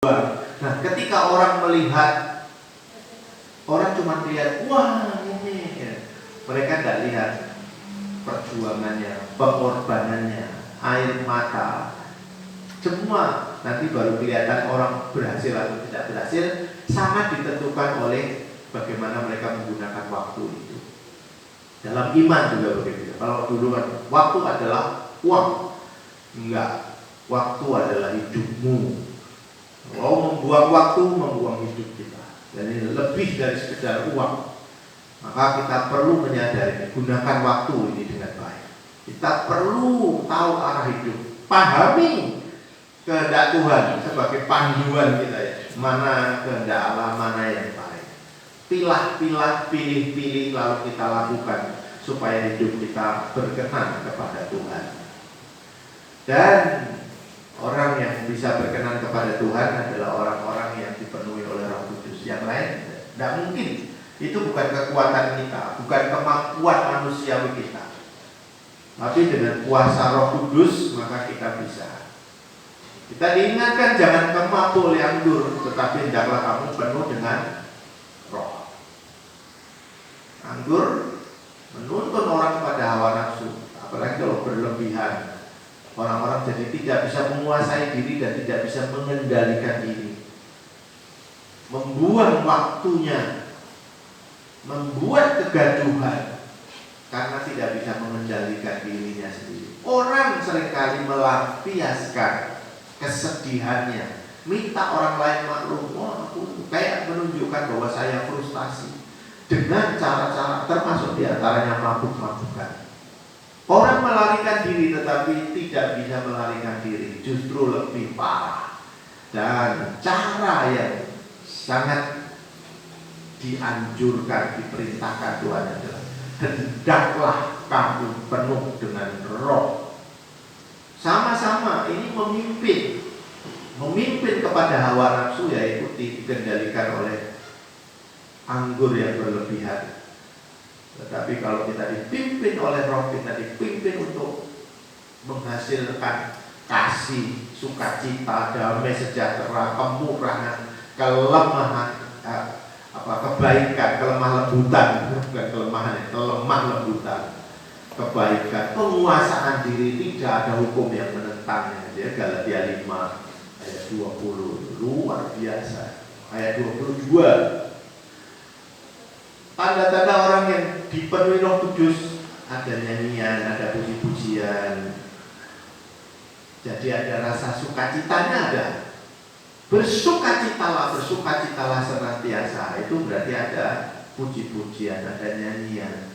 Nah, ketika orang melihat, orang cuma lihat, wah ini ya. Mereka tidak lihat perjuangannya, pengorbanannya, air mata, semua nanti baru kelihatan orang berhasil atau tidak berhasil. Sangat ditentukan oleh bagaimana mereka menggunakan waktu itu. Dalam iman juga begitu. Kalau dulu kan waktu adalah uang, enggak, waktu adalah hidupmu. Kalau membuang waktu, membuang hidup kita. Jadi lebih dari sekedar uang. Maka kita perlu menyadari, gunakan waktu ini dengan baik. Kita perlu tahu arah hidup, pahami kehendak Tuhan sebagai panduan kita ya. Mana kehendak Allah, mana yang baik. Pilah-pilah, pilih-pilih, lalu kita lakukan supaya hidup kita berkenan kepada Tuhan. Dan orang yang bisa berkenan kepada Tuhan adalah orang-orang yang dipenuhi oleh Roh Kudus. Yang lain tidak mungkin. Itu bukan kekuatan kita, bukan kemampuan manusiawi kita. Tapi dengan kuasa Roh Kudus maka kita bisa. Kita diingatkan jangan kamu mabuk oleh anggur, tetapi hendaklah kamu penuh dengan Roh. Anggur menuntun orang pada hawa nafsu, apalagi kalau berlebihan. Orang-orang jadi tidak bisa menguasai diri dan tidak bisa mengendalikan diri. Membuang waktunya, membuat kegaduhan karena tidak bisa mengendalikan dirinya sendiri. Orang seringkali melampiaskan kesedihannya, minta orang lain maklum. Oh, aku kayak menunjukkan bahwa saya frustasi dengan cara-cara termasuk diantaranya mabuk-mabukan. Orang melarikan diri tetapi tidak bisa melarikan diri, justru lebih parah. Dan cara yang sangat dianjurkan, diperintahkan Tuhan adalah hendaklah kamu penuh dengan Roh. Sama-sama ini memimpin kepada hawa nafsu, yaitu dikendalikan oleh anggur yang berlebihan. Tetapi kalau kita dipimpin oleh Roh, kita dipimpin untuk menghasilkan kasih, sukacita, damai sejahtera, kemurahan, kelemahan, kebaikan, kelemah lembutan, bukan kelemahan, kelemah lembutan, kebaikan, penguasaan diri, tidak ada hukum yang menentangnya. Dia Galatia 5 ayat 20, luar biasa. Ayat 22. Tanda-tanda orang yang dipenuhi Roh Kudus, ada nyanyian, ada puji-pujian. Jadi ada rasa sukacitanya ada. Bersukacitalah senantiasa. Itu berarti ada puji-pujian, ada nyanyian.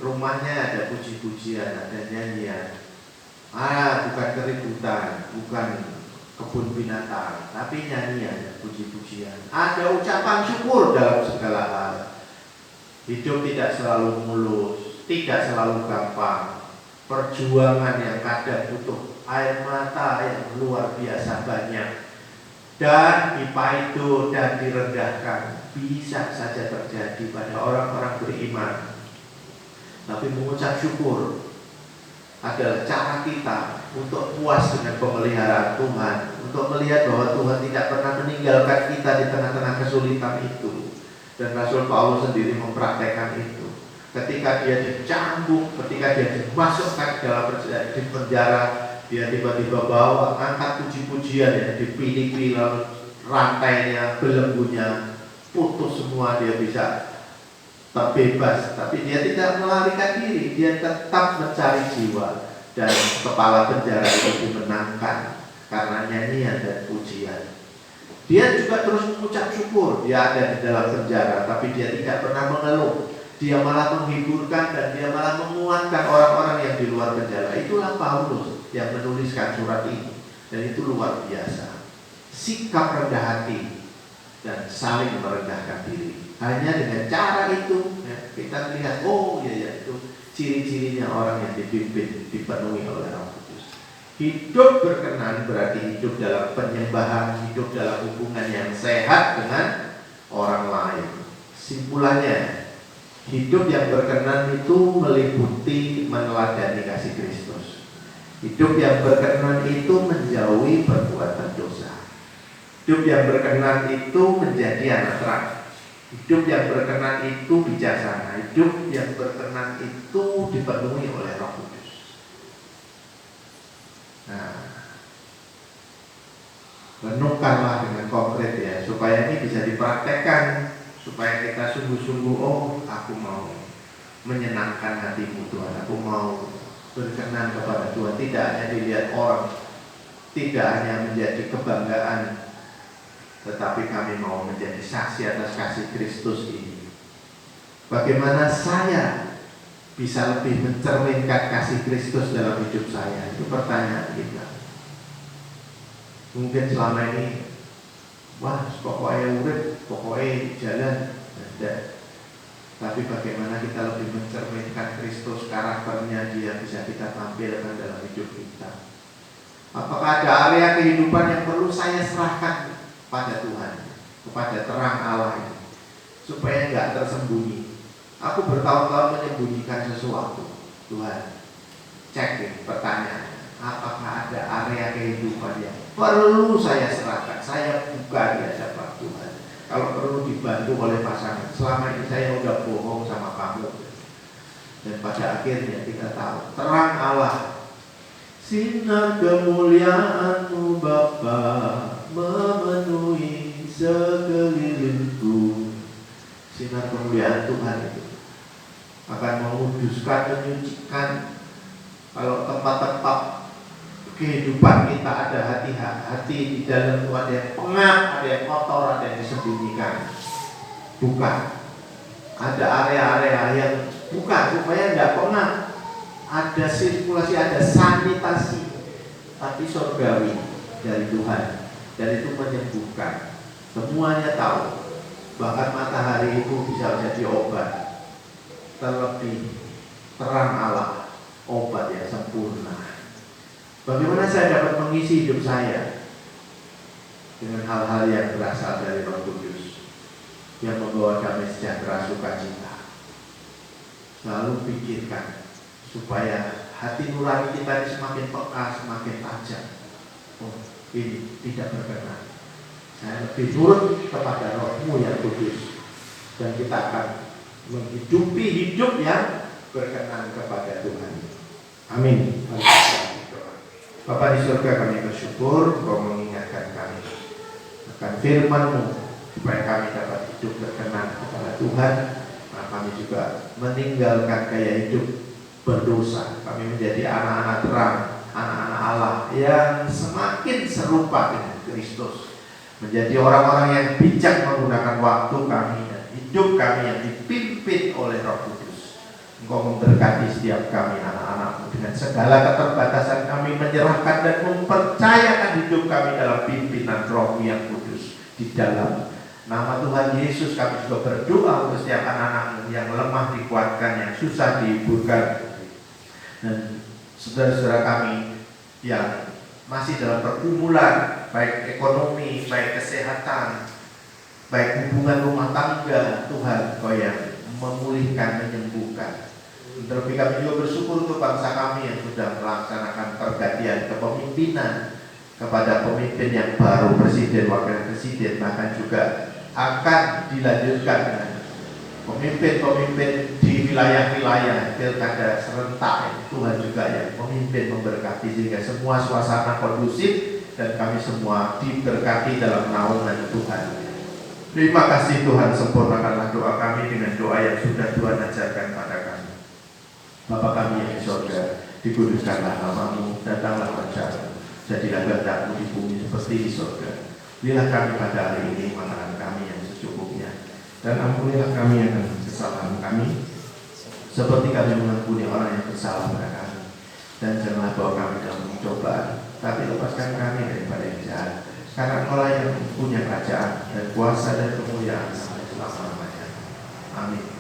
Rumahnya ada puji-pujian, ada nyanyian. Bukan keributan, bukan kebun binatang, tapi nyanyian, puji-pujian. Ada ucapan syukur dalam segala hal. Hidup tidak selalu mulus, tidak selalu gampang. Perjuangan yang kadang butuh air mata yang luar biasa banyak. Dan dipaidu dan direndahkan bisa saja terjadi pada orang-orang beriman. Tapi mengucap syukur adalah cara kita untuk puas dengan pemeliharaan Tuhan, untuk melihat bahwa Tuhan tidak pernah meninggalkan kita di tengah-tengah kesulitan itu. Dan Rasul Paulus sendiri mempraktekkan itu. Ketika dia dicambuk, ketika dia dimasukkan ke dalam penjara, dia tiba-tiba bawa, angkat puji-pujian yang dipilih-pilih, rantainya, belenggunya putus semua, dia bisa terbebas. Tapi dia tidak melarikan diri, dia tetap mencari jiwa. Dan kepala penjara itu dimenangkan karena nyanyian dan pujian. Dia juga terus mengucap syukur. Dia ada di dalam penjara, tapi dia tidak pernah mengeluh. Dia malah menghiburkan dan dia malah menguatkan orang-orang yang di luar penjara. Itulah Paulus yang menuliskan surat ini. Dan itu luar biasa. Sikap rendah hati dan saling merendahkan diri. Hanya dengan cara itu ya, kita melihat, oh ya itu ciri-cirinya orang yang dipimpin, dipenuhi oleh Roh Kudus. Hidup berkenan berarti hidup dalam penyembahan, hidup dalam hubungan yang sehat dengan orang lain. Simpulannya, hidup yang berkenan itu meliputi meneladani kasih Kristus. Hidup yang berkenan itu menjauhi perbuatan dosa. Hidup yang berkenan itu menjadi anak terang. Hidup yang berkenan itu bijaksana. Hidup yang berkenan itu dipenuhi oleh Roh Kudus. Nah, renungkanlah dengan konkret ya, supaya ini bisa dipraktekkan, supaya kita sungguh-sungguh, oh aku mau menyenangkan hatimu Tuhan, aku mau berkenan kepada Tuhan, tidak hanya dilihat orang, tidak hanya menjadi kebanggaan, tetapi kami mau menjadi saksi atas kasih Kristus ini. Bagaimana saya bisa lebih mencerminkan kasih Kristus dalam hidup saya? Itu pertanyaan kita. Mungkin selama ini, wah pokoknya urip, pokoknya jalan, ada. Tapi bagaimana kita lebih mencerminkan Kristus, karakternya dia bisa kita tampilkan dalam hidup kita? Apakah ada area kehidupan yang perlu saya serahkan pada Tuhan, kepada terang Allah ini, supaya nggak tersembunyi? Aku bertahun-tahun menyembunyikan sesuatu. Tuhan, cek nih pertanyaannya, apakah ada area kehidupan yang perlu saya serahkan, saya buka di hadapan Tuhan? Kalau perlu dibantu oleh pasangan, selama ini saya udah bohong sama kamu. Dan pada akhirnya kita tahu terang Allah, sinar kemuliaan-Mu Bapa memenuhi sekelilingku. Sinar kemuliaan Tuhan itu akan menguduskan, menyucikan. Kalau tempat-tempat kehidupan kita ada hati di dalam itu, ada yang pengap, ada yang kotor, ada yang disembunyikan. Bukan. Ada area-area yang bukan, supaya tidak pengap. Ada sirkulasi, ada sanitasi, tapi surgawi dari Tuhan. Dan itu menyembuhkan. Semuanya tahu. Bahkan matahari itu bisa jadi obat. Terlebih terang Allah, obat yang sempurna. Bagaimana saya dapat mengisi hidup saya dengan hal-hal yang berasal dari Roh Kudus, yang membawa damai sejahtera, sukacita? Selalu pikirkan supaya hati nurani kita ini semakin peka, semakin tajam. Oh, ini tidak berkenan. Saya lebih nurut kepada Roh-Mu yang kudus, dan kita akan menghidupi hidup yang berkenan kepada Tuhan. Amin. Bapa di surga, kami bersyukur Engkau mengingatkan kami akan firman-Mu, supaya kami dapat hidup berkenan kepada Tuhan. Nah, kami juga meninggalkan gaya hidup berdosa. Kami menjadi anak-anak terang, anak-anak Allah yang semakin serupa dengan Kristus, menjadi orang-orang yang bijak menggunakan waktu kami dan hidup kami yang dipimpin oleh Roh Kudus. Engkau memberkati setiap kami anak-anak-Mu dengan segala keterbatasan kami, menyerahkan dan mempercayakan hidup kami dalam pimpinan Roh-Mu yang kudus. Di dalam nama Tuhan Yesus kami juga berdoa untuk setiap anak-anak-Mu yang lemah dikuatkan, yang susah dihiburkan, dan saudara-saudara kami yang masih dalam pergumulan, baik ekonomi, baik kesehatan, baik hubungan rumah tangga. Tuhan, Kau yang memulihkan, menyembuhkan. Terlebih kami juga bersyukur untuk bangsa kami yang sudah melaksanakan pergantian kepemimpinan kepada pemimpin yang baru, presiden, wakil presiden, bahkan juga akan dilanjutkan dengan pemimpin-pemimpin di wilayah-wilayah pilkada serentak. Tuhan juga yang memimpin, memberkati, sehingga semua suasana kondusif dan kami semua diberkati dalam naungan Tuhan. Terima kasih Tuhan, sempurnakanlah doa kami dengan doa yang sudah Tuhan ajarkan pada kami. Bapa kami yang di surga, dikuduskanlah nama-Mu, datanglah kerja-Mu, jadilah kehendak-Mu di bumi seperti di surga. Berilah kami pada hari ini makanan kami yang secukupnya, dan ampunilah kami akan kesalahan kami, seperti kami mengampuni orang yang bersalah pada kami. Dan janganlah bawa kami dalam pencobaan, tapi lepaskan kami daripada yang jahat. Karena Engkau yang punya kerajaan dan kuasa dan kemuliaan sampai selama-lamanya. Amin.